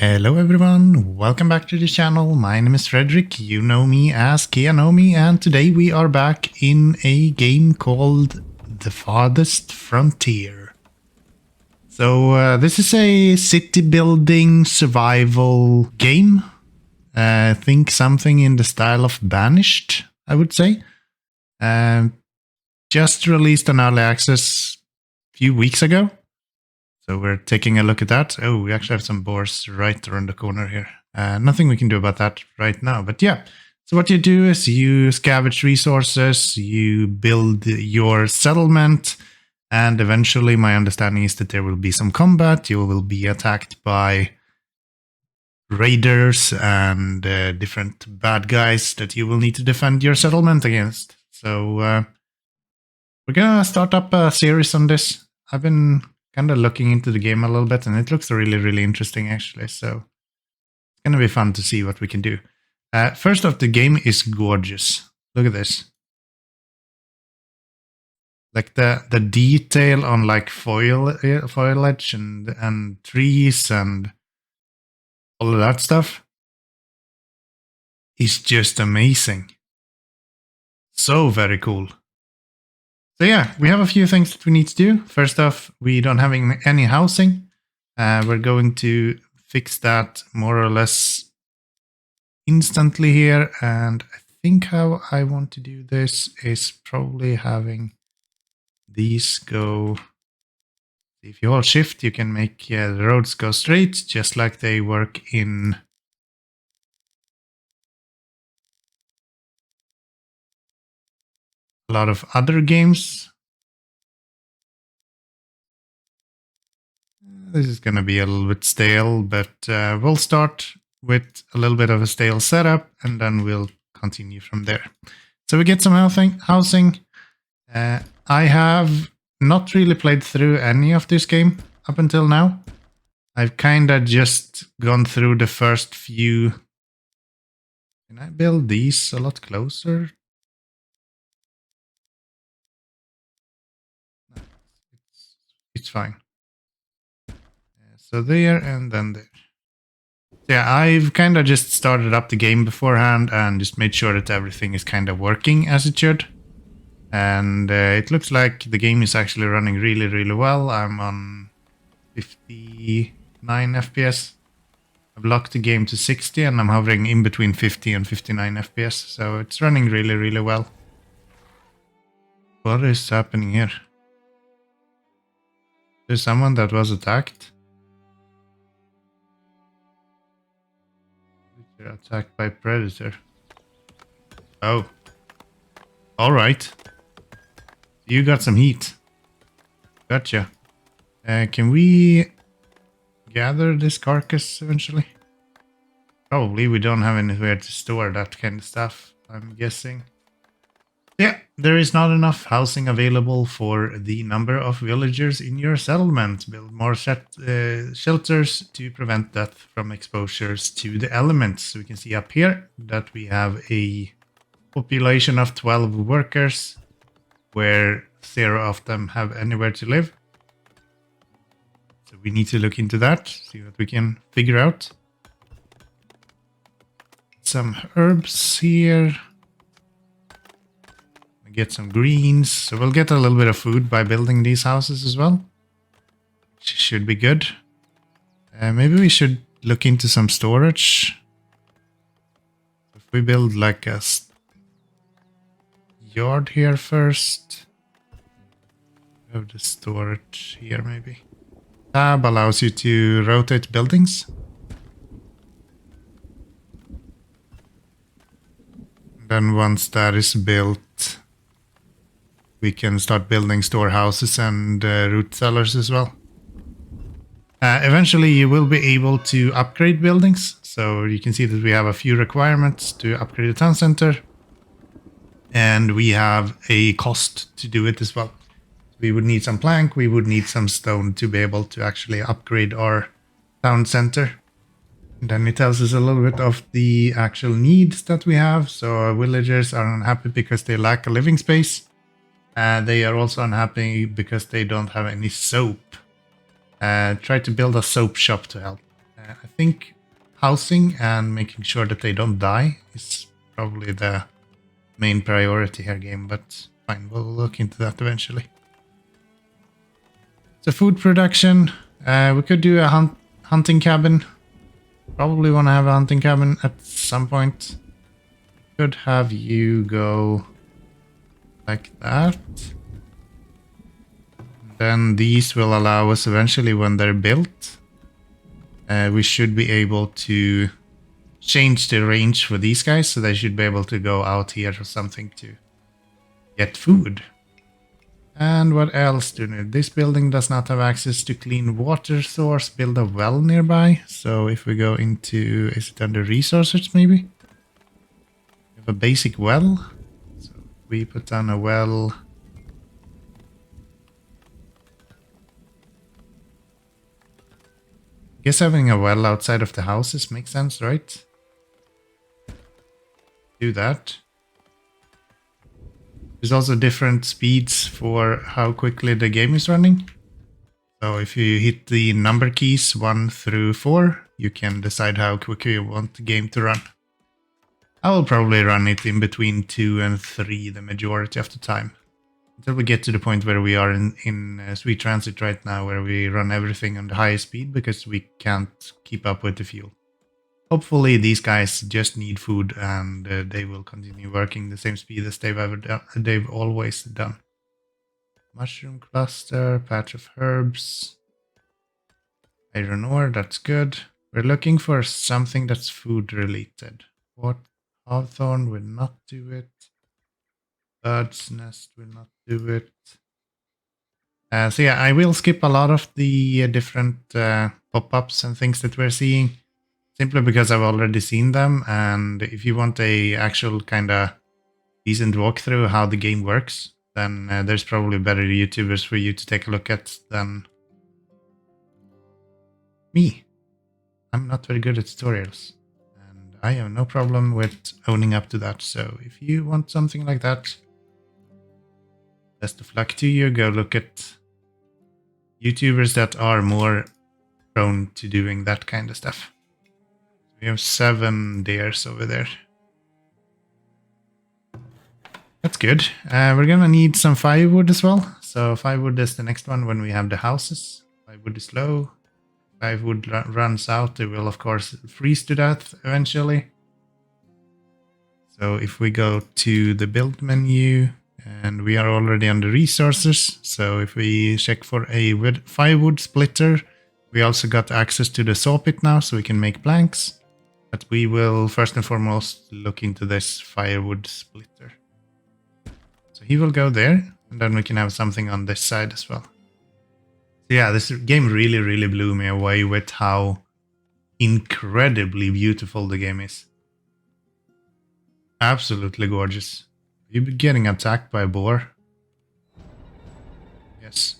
Hello everyone, welcome back to the channel. My name is Frederick, you know me as Keanomy, and today we are back in a game called The Farthest Frontier. So this is a city building survival game. Think something in the style of Banished, I would say. Just released on early access a few weeks ago. So we're taking a look at that. Oh, we actually have some boars right around the corner here. Nothing we can do about that right now. But yeah, so what you do is you scavenge resources, you build your settlement, and eventually my understanding is that there will be some combat. You will be attacked by raiders and different bad guys that you will need to defend your settlement against. So we're going to start up a series on this. I've been kind of looking into the game a little bit, and it looks really, really interesting, actually. So it's going to be fun to see what we can do. First off, the game is gorgeous. Look at this. Like the detail on like foliage and trees and all of that stuff is just amazing. So very cool. So yeah, we have a few things that we need to do. First off, we don't have any housing. We're going to fix that more or less instantly here. And I think how I want to do this is probably having these go. If you hold shift, you can make the roads go straight, just like they work in a lot of other games. This is going to be a little bit stale, but we'll start with a little bit of a stale setup, and then we'll continue from there. So we get some housing. I have not really played through any of this game up until now. I've kind of just gone through the first few. Can I build these a lot closer? No, it's fine. So there and then there. Yeah, I've kind of just started up the game beforehand and just made sure that everything is kind of working as it should. And it looks like the game is actually running really, really well. I'm on 59 FPS. I've locked the game to 60 and I'm hovering in between 50 and 59 FPS. So it's running really, really well. What is happening here? There's someone that was attacked. Attacked by predator. Oh. Alright. You got some heat. Gotcha. Can we gather this carcass eventually? Probably. We don't have anywhere to store that kind of stuff, I'm guessing. Yeah, there is not enough housing available for the number of villagers in your settlement. Build more shelters to prevent death from exposures to the elements. So we can see up here that we have a population of 12 workers, where 0 of them have anywhere to live. So we need to look into that, see what we can figure out. Some herbs here. Get some greens, so we'll get a little bit of food by building these houses as well. Should be good. Maybe we should look into some storage. If we build like a yard here first. We have the storage here maybe. Tab allows you to rotate buildings. Then once that is built, we can start building storehouses and root cellars as well. Eventually, you will be able to upgrade buildings. So you can see that we have a few requirements to upgrade the town center. And we have a cost to do it as well. We would need some plank, we would need some stone to be able to actually upgrade our town center. And then it tells us a little bit of the actual needs that we have. So our villagers are unhappy because they lack a living space. They are also unhappy because they don't have any soap. Try to build a soap shop to help. I think housing and making sure that they don't die is probably the main priority here, game, but fine, we'll look into that eventually. So food production, we could do a hunting cabin. Probably want to have a hunting cabin at some point. Could have you go like that. Then these will allow us eventually, when they're built, we should be able to change the range for these guys, so they should be able to go out here or something to get food. And what else do we need? This building does not have access to clean water source. Build a well nearby. So if we go into, is it under resources maybe? We have a basic well. So we put down a well. I guess having a well outside of the houses makes sense, right? Do that. There's also different speeds for how quickly the game is running. So if you hit the number keys 1 through 4, you can decide how quickly you want the game to run. I will probably run it in between 2 and 3 the majority of the time. Until we get to the point where we are in Sweet Transit right now, where we run everything on the highest speed because we can't keep up with the fuel. Hopefully these guys just need food and they will continue working the same speed as they've always done. Mushroom cluster, patch of herbs, iron ore, that's good. We're looking for something that's food related. What? Hawthorn will not do it. Bird's nest will not do it. So yeah, I will skip a lot of the different pop-ups and things that we're seeing. Simply because I've already seen them, and if you want a actual kind of decent walkthrough how the game works, then there's probably better YouTubers for you to take a look at than me. I'm not very good at tutorials, and I have no problem with owning up to that. So if you want something like that, best of luck to you. Go look at YouTubers that are more prone to doing that kind of stuff. We have 7 deers over there. That's good. We're gonna need some firewood as well. So firewood is the next one when we have the houses. Firewood is low. Firewood runs out. It will of course freeze to death eventually. So if we go to the build menu, and we are already on the resources. So if we check for a firewood splitter, we also got access to the saw pit now, so we can make planks. But we will first and foremost look into this firewood splitter. So he will go there, and then we can have something on this side as well. So yeah, this game really blew me away with how incredibly beautiful the game is. Absolutely gorgeous. Are you getting attacked by a boar? Yes.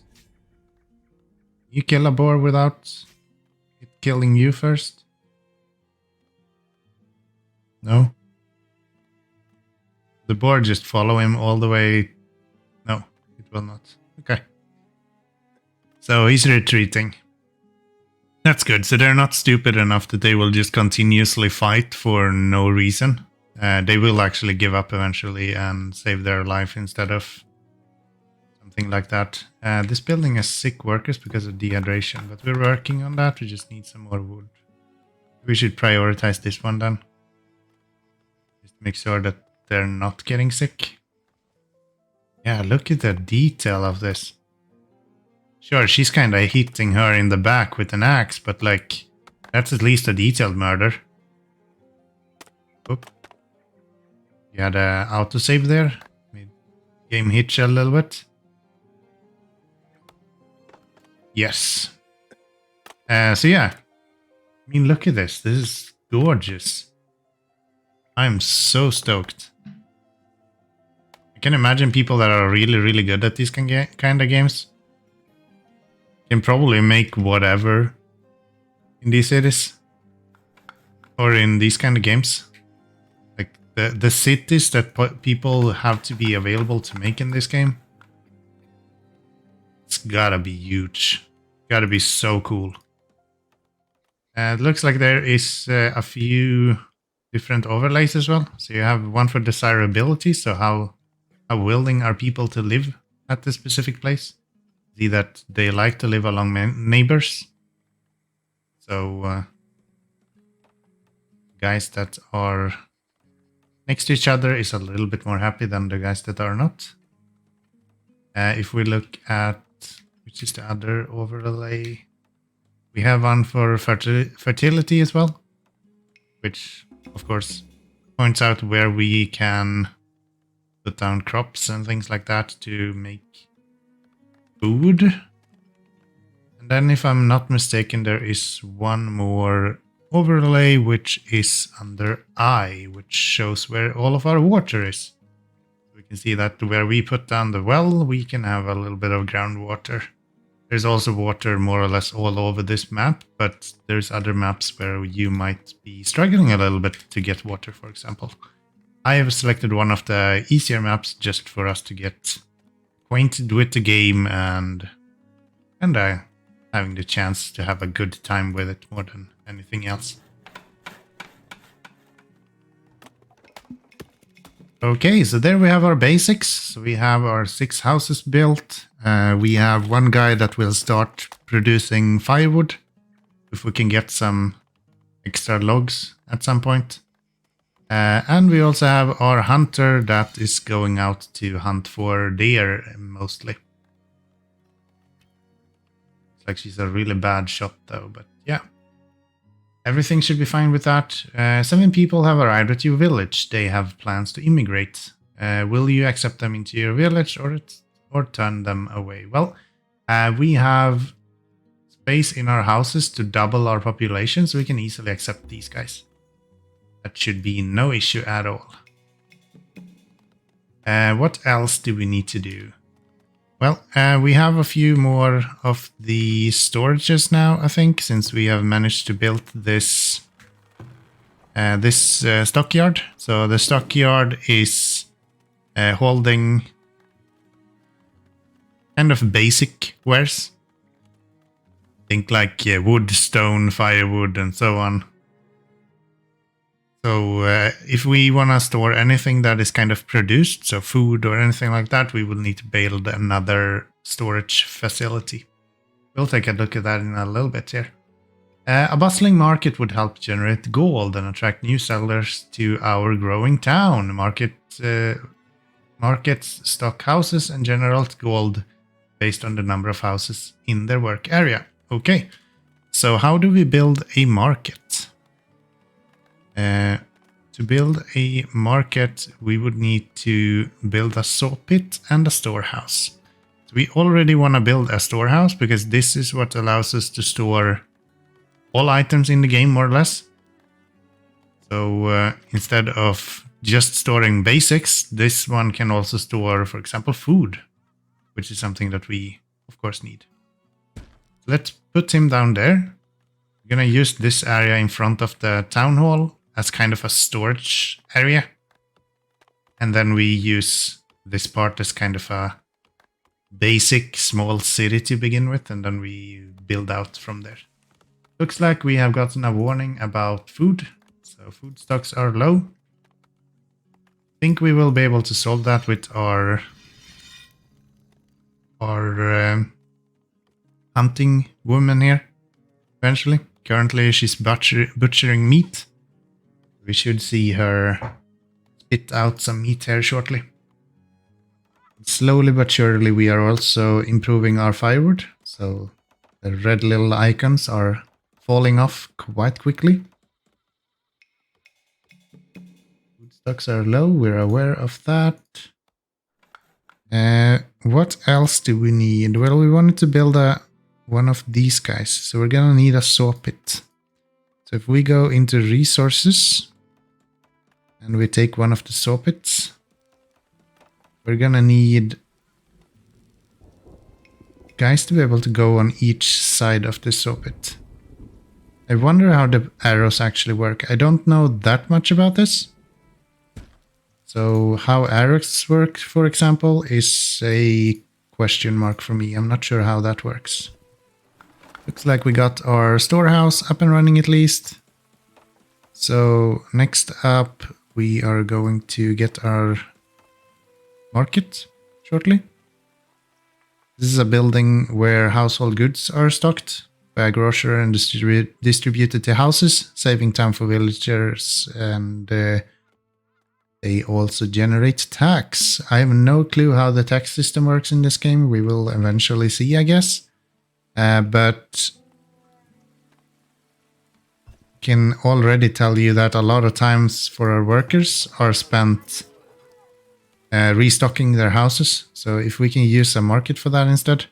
You kill a boar without it killing you first? No? The boar just follow him all the way? No, it will not. Okay. So he's retreating. That's good. So they're not stupid enough that they will just continuously fight for no reason. They will actually give up eventually and save their life instead of something like that. This building has sick workers because of dehydration, but we're working on that. We just need some more wood. We should prioritize this one then. Just make sure that they're not getting sick. Yeah, look at the detail of this. Sure, she's kind of hitting her in the back with an axe, but like, that's at least a detailed murder. Oop. You had a autosave there. Made game hitch a little bit. Yes. So yeah. I mean, look at this. This is gorgeous. I'm so stoked. I can imagine people that are really good at these kind of games can probably make whatever in these cities. Or in these kind of games. Like the cities that people have to be available to make in this game. It's gotta be huge. Gotta be so cool. It looks like there is a few different overlays as well. So you have one for desirability, so how willing are people to live at the specific place? See that they like to live along neighbors. So guys that are next to each other is a little bit more happy than the guys that are not. If we look at, which is the other overlay, we have one for fertility as well, which of course points out where we can put down crops and things like that to make food. And then if I'm not mistaken, there is one more overlay which is under I, which shows where all of our water is. We can see that where we put down the well, we can have a little bit of groundwater. There's also water more or less all over this map, but there's other maps where you might be struggling a little bit to get water, for example. I have selected one of the easier maps just for us to get acquainted with the game and having the chance to have a good time with it more than anything else. Okay, so there we have our basics. So we have our 6 houses built. We have one guy that will start producing firewood if we can get some extra logs at some point. And we also have our hunter that is going out to hunt for deer mostly. Looks like she's a really bad shot though, but yeah. Everything should be fine with that. 7 people have arrived at your village. They have plans to immigrate. Will you accept them into your village or turn them away? Well, we have space in our houses to double our population, so we can easily accept these guys. That should be no issue at all. What else do we need to do? Well, we have a few more of the storages now, I think, since we have managed to build this stockyard. So the stockyard is holding kind of basic wares. Think like wood, stone, firewood, and so on. So if we want to store anything that is kind of produced, so food or anything like that, we will need to build another storage facility. We'll take a look at that in a little bit here. A bustling market would help generate gold and attract new settlers to our growing town. Markets stock houses and generate gold based on the number of houses in their work area. Okay, so how do we build a market? To build a market, we would need to build a saw pit and a storehouse. So we already want to build a storehouse because this is what allows us to store all items in the game, more or less. So instead of just storing basics, this one can also store, for example, food, which is something that we, of course, need. Let's put him down there. We're going to use this area in front of the town hall as kind of a storage area. And then we use this part as kind of a basic small city to begin with, and then we build out from there. Looks like we have gotten a warning about food. So food stocks are low. I think we will be able to solve that with our hunting woman here eventually. Currently she's butchering meat. We should see her spit out some meat here shortly. Slowly but surely we are also improving our firewood. So the red little icons are falling off quite quickly. Food stocks are low, we're aware of that. What else do we need? Well, we wanted to build one of these guys, so we're gonna need a saw pit. So if we go into resources and we take one of the saw pits, we're gonna need guys to be able to go on each side of the saw pit. I wonder how the arrows actually work. I don't know that much about this. So how arrows work, for example, is a question mark for me. I'm not sure how that works. Looks like we got our storehouse up and running at least. So next up, we are going to get our market shortly. This is a building where household goods are stocked by a grocer and distributed to houses, saving time for villagers, and they also generate tax. I have no clue how the tax system works in this game. We will eventually see, I guess. But can already tell you that a lot of times for our workers are spent restocking their houses. So if we can use a market for that instead,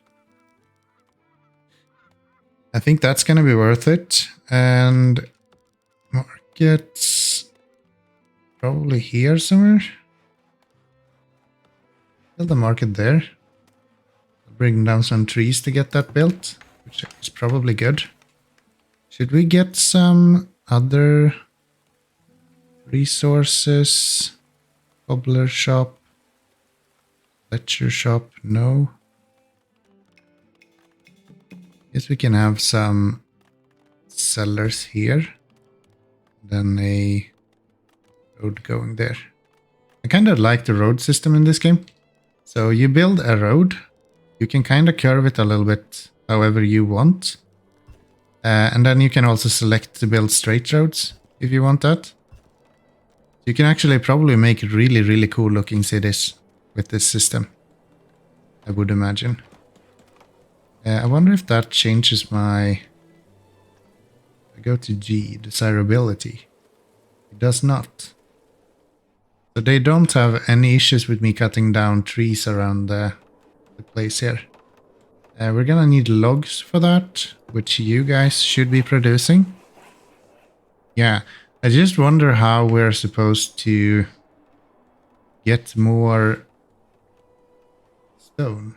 I think that's going to be worth it. And markets probably here somewhere. Build a market there. I'll bring down some trees to get that built, which is probably good. Should we get some other resources? Cobbler shop. Fletcher shop, no. Guess we can have some sellers here. Then a road going there. I kind of like the road system in this game. So you build a road. You can kind of curve it a little bit however you want. And then you can also select to build straight roads if you want that. You can actually probably make really, really cool looking cities with this system, I would imagine. I wonder if that changes my... I go to G, desirability. It does not. So they don't have any issues with me cutting down trees around the place here. We're gonna need logs for that, which you guys should be producing. Yeah, I just wonder how we're supposed to get more stone.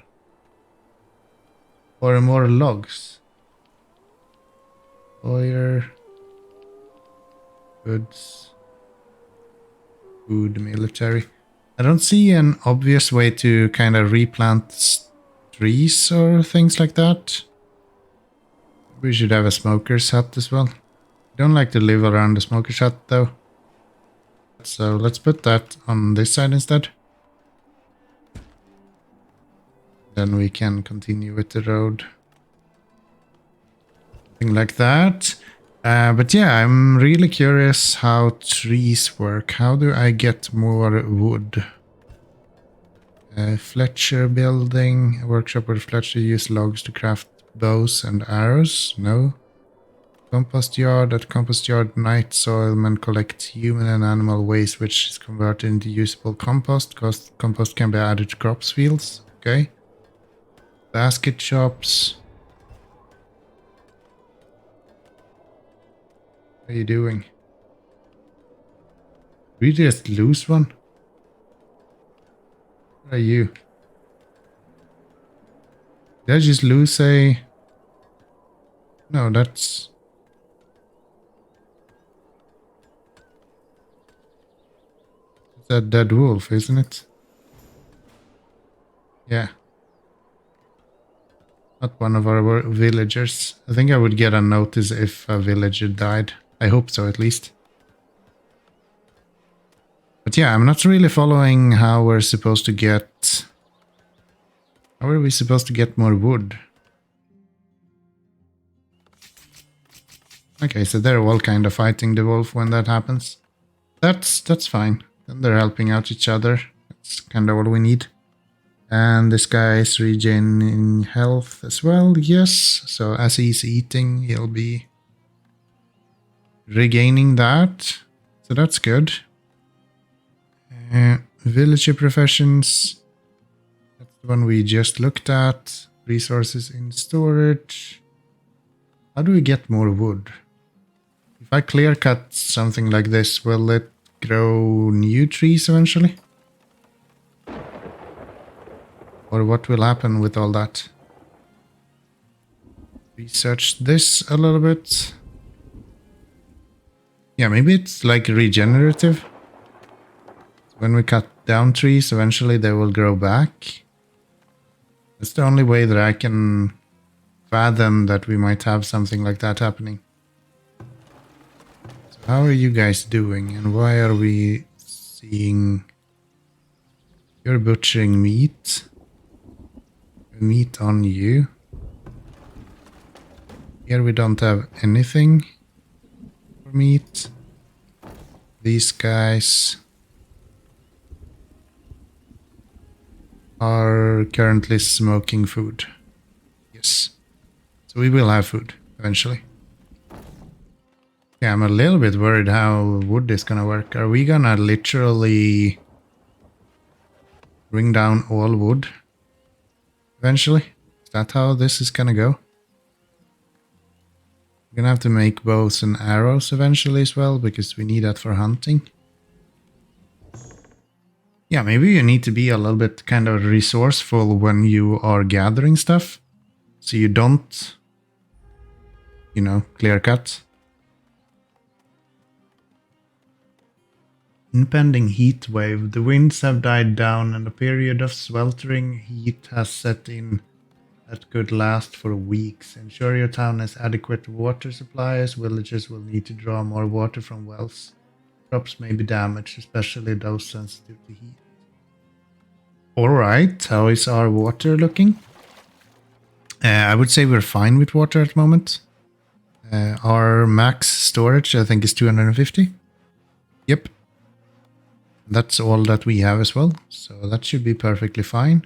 Or more logs. Fire. Goods. Food, military. I don't see an obvious way to kind of replant trees or things like that. We should have a smoker's hut as well. I don't like to live around the smoker's hut though. So let's put that on this side instead. Then we can continue with the road. Something like that. But yeah, I'm really curious how trees work. How do I get more wood? Fletcher building. A workshop where Fletcher use logs to craft bows and arrows. No. Compost yard. At compost yard, night soilmen collect human and animal waste, which is converted into usable compost. Compost can be added to crops fields. Okay. Basket shops. What are you doing? Did we just lose one? What are you? Did I just lose a... No, that's... It's a dead wolf, isn't it? Yeah. Not one of our villagers. I think I would get a notice if a villager died. I hope so, at least. But yeah, I'm not really following how we're supposed to get... How are we supposed to get more wood? Okay, so they're all kind of fighting the wolf when that happens. That's fine. Then they're helping out each other. That's kind of all we need. And this guy is regaining health as well, yes. So as he's eating, he'll be regaining that. So that's good. Villager professions. That's the one we just looked at. Resources in storage. How do we get more wood? If I clear cut something like this, will it grow new trees eventually? Or what will happen with all that? Research this a little bit. Yeah, maybe it's like regenerative. When we cut down trees, eventually they will grow back. That's the only way that I can fathom that we might have something like that happening. So how are you guys doing, and why are we seeing... You're butchering meat. Meat on you. Here we don't have anything for meat. These guys are currently smoking food. Yes. So we will have food eventually. Yeah, I'm a little bit worried how wood is gonna work. Are we gonna literally bring down all wood eventually? Is that how this is gonna go? We're gonna have to make bows and arrows eventually as well, because we need that for hunting. Yeah, maybe you need to be a little bit kind of resourceful when you are gathering stuff. So you don't, you know, clear cut. Impending heat wave. The winds have died down and a period of sweltering heat has set in that could last for weeks. Ensure your town has adequate water supplies. Villagers will need to draw more water from wells. Crops may be damaged, especially those sensitive to heat. Alright, how is our water looking? I would say we're fine with water at the moment. Our max storage, I think, is 250. Yep. That's all that we have as well, so that should be perfectly fine.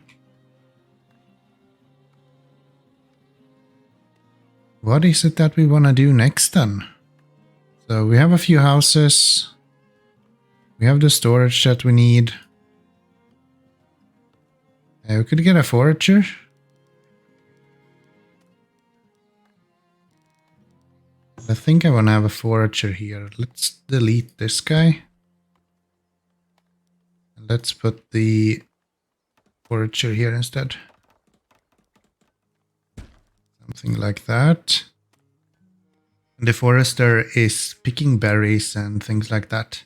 What is it that we want to do next then? So we have a few houses. We have the storage that we need. We could get a forager. I think I want to have a forager here. Let's delete this guy. Let's put the forager here instead. Something like that. The forester is picking berries and things like that.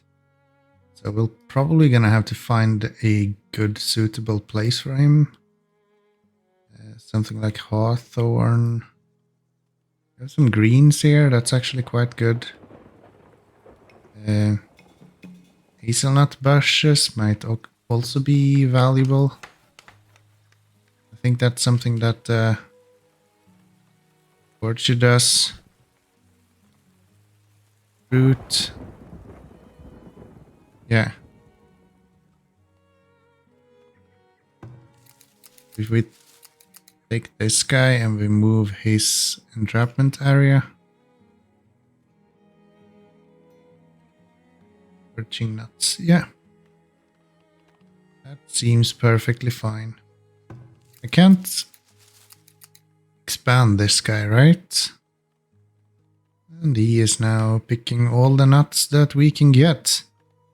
So we're probably gonna have to find a good suitable place for him. Something like hawthorn. We have some greens here, that's actually quite good. Hazelnut bushes might also be valuable. I think that's something that orchard does. Fruit. Yeah. If we take this guy and we move his entrapment area. Birching nuts, yeah. That seems perfectly fine. I can't expand this guy, right? And he is now picking all the nuts that we can get.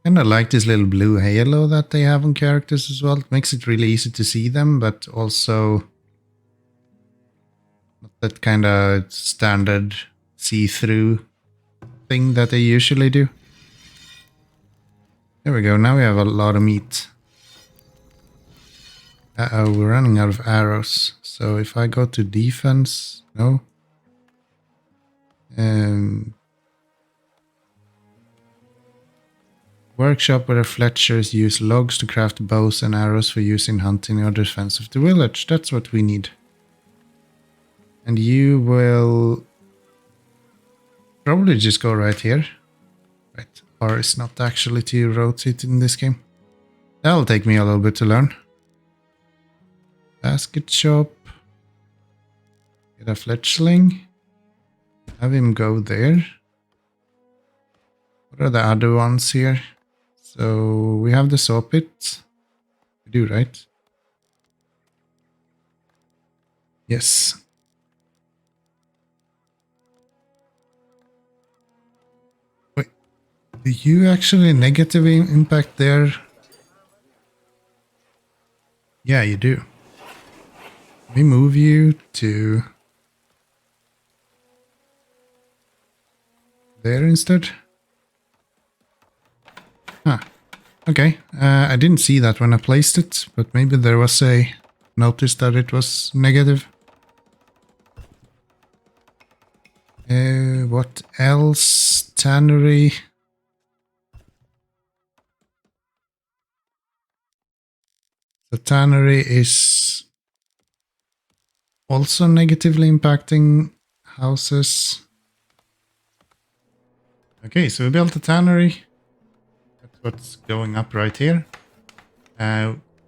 And I like this little blue halo that they have on characters as well. It makes it really easy to see them, but also not that kind of standard see-through thing that they usually do. There we go, now we have a lot of meat. Uh-oh, we're running out of arrows. So if I go to defense, no. Workshop where the Fletchers use logs to craft bows and arrows for use in hunting or defense of the village. That's what we need. And you will probably just go right here. Right. Or it's not actually to rotate in this game. That'll take me a little bit to learn. Basket shop. Get a fletchling. Have him go there. What are the other ones here? So we have the saw pit. We do, right? Yes. Wait, do you actually negatively impact there? Yeah, you do. Let me move you to there instead. Huh. Okay. I didn't see that when I placed it, but maybe there was a notice that it was negative. what else? Tannery. The tannery is also negatively impacting houses. Okay, so we built a tannery. That's what's going up right here.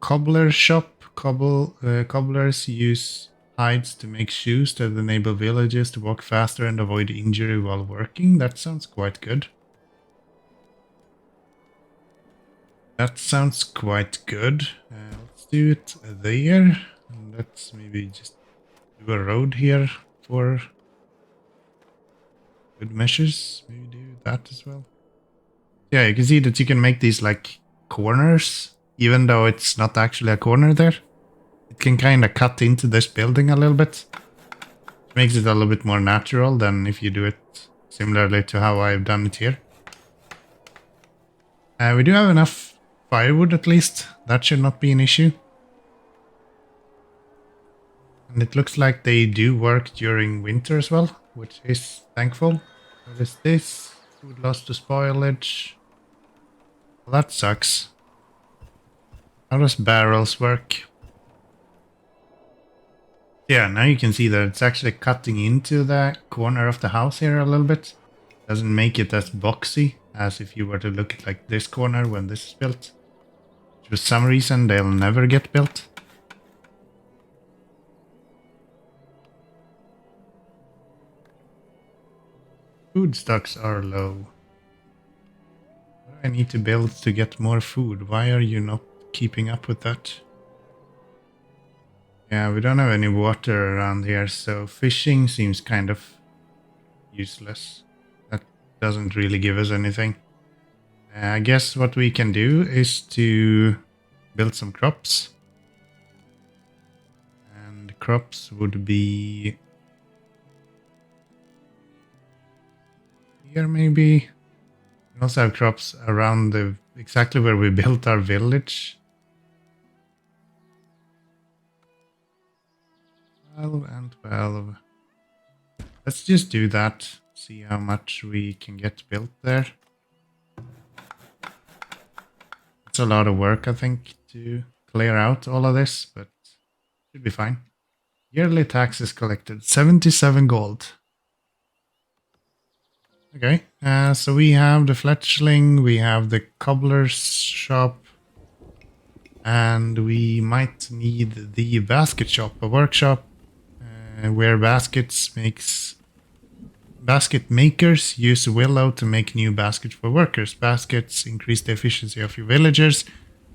Cobbler shop. Cobblers use hides to make shoes that enable villagers to walk faster and avoid injury while working. That sounds quite good. Let's do it there. And let's maybe just do a road here for good measures. Maybe do that as well. Yeah, you can see that you can make these like corners, even though it's not actually a corner there. It can kind of cut into this building a little bit. It makes it a little bit more natural than if you do it similarly to how I've done it here. We do have enough firewood at least. That should not be an issue. And it looks like they do work during winter as well, which is thankful. What is this? Food lost to spoilage. Well, that sucks. How does barrels work? Yeah, now you can see that it's actually cutting into the corner of the house here a little bit. Doesn't make it as boxy as if you were to look at like this corner when this is built. For some reason, they'll never get built. Food stocks are low. What do I need to build to get more food? Why are you not keeping up with that? Yeah, we don't have any water around here, so fishing seems kind of useless. That doesn't really give us anything. I guess what we can do is to build some crops. And crops would be here maybe. We also have crops around the exactly where we built our village. 12 and 12. Let's just do that. See how much we can get built there. It's a lot of work, I think, to clear out all of this, but should be fine. Yearly taxes collected, 77 gold. Okay, so we have the fletchling, we have the cobbler's shop, and we might need the basket shop, a workshop where basket makers use willow to make new baskets for workers. Baskets increase the efficiency of your villagers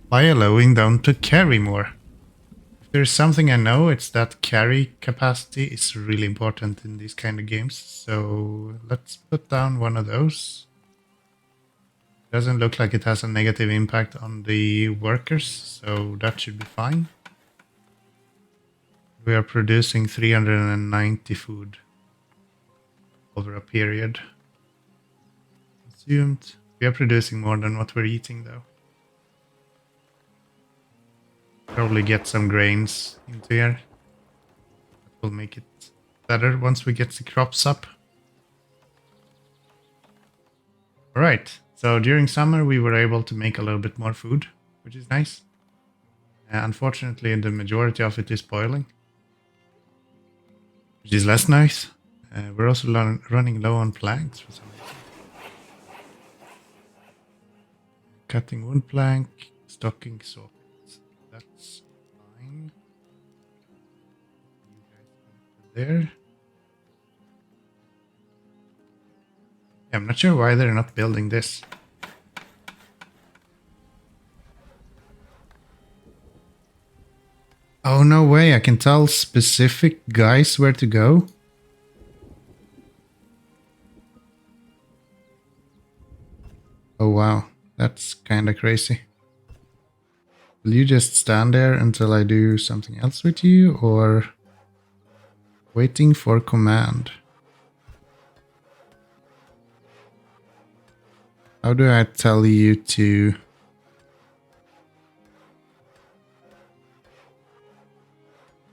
by allowing them to carry more. If there's something I know, it's that carry capacity is really important in these kind of games. So let's put down one of those. Doesn't look like it has a negative impact on the workers, so that should be fine. We are producing 390 food over a period. Consumed. We are producing more than what we're eating though. Probably get some grains into here. That will make it better once we get the crops up. Alright, so during summer we were able to make a little bit more food, which is nice. Unfortunately, the majority of it is spoiling, which is less nice. We're also running low on planks for some reason. Cutting one plank, stocking sockets. That's fine. You guys there. Yeah, I'm not sure why they're not building this. Oh, no way. I can tell specific guys where to go. Oh, wow. That's kind of crazy. Will you just stand there until I do something else with you, or waiting for command? How do I tell you to...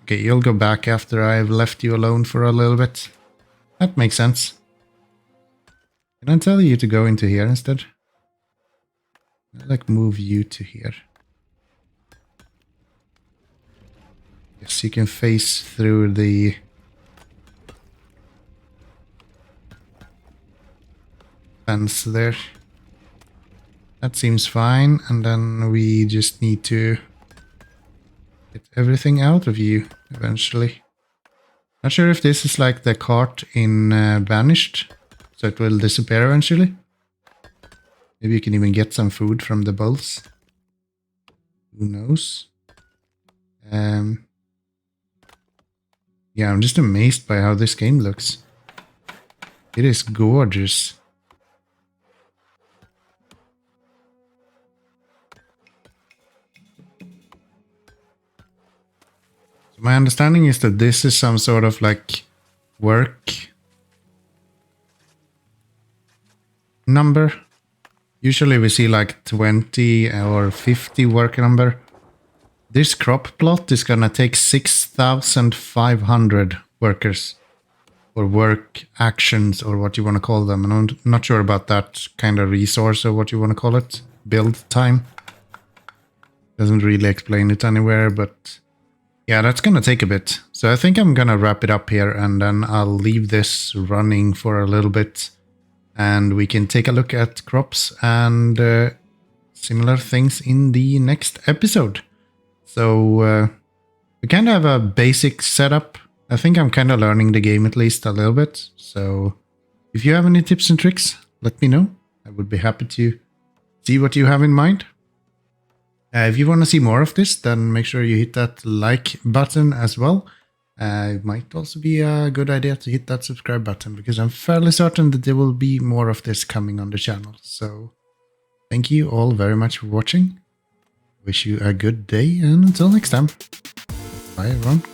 Okay, you'll go back after I've left you alone for a little bit. That makes sense. Can I tell you to go into here instead? I'll like move you to here. Yes, you can face through the fence there. That seems fine, and then we just need to get everything out of you eventually. Not sure if this is like the cart in Banished, so it will disappear eventually. Maybe you can even get some food from the bulls. Who knows? Yeah, I'm just amazed by how this game looks. It is gorgeous. So my understanding is that this is some sort of like work number. Usually we see like 20 or 50 work number. This crop plot is gonna take 6,500 workers. Or work actions, or what you want to call them. And I'm not sure about that kind of resource or what you want to call it. Build time. Doesn't really explain it anywhere, but yeah, that's gonna take a bit. So I think I'm gonna wrap it up here, and then I'll leave this running for a little bit. And we can take a look at crops and similar things in the next episode. So we kind of have a basic setup. I think I'm kind of learning the game at least a little bit. So if you have any tips and tricks, let me know. I would be happy to see what you have in mind. If you want to see more of this, then make sure you hit that like button as well. It might also be a good idea to hit that subscribe button, because I'm fairly certain that there will be more of this coming on the channel. So thank you all very much for watching. Wish you a good day, and until next time. Bye everyone.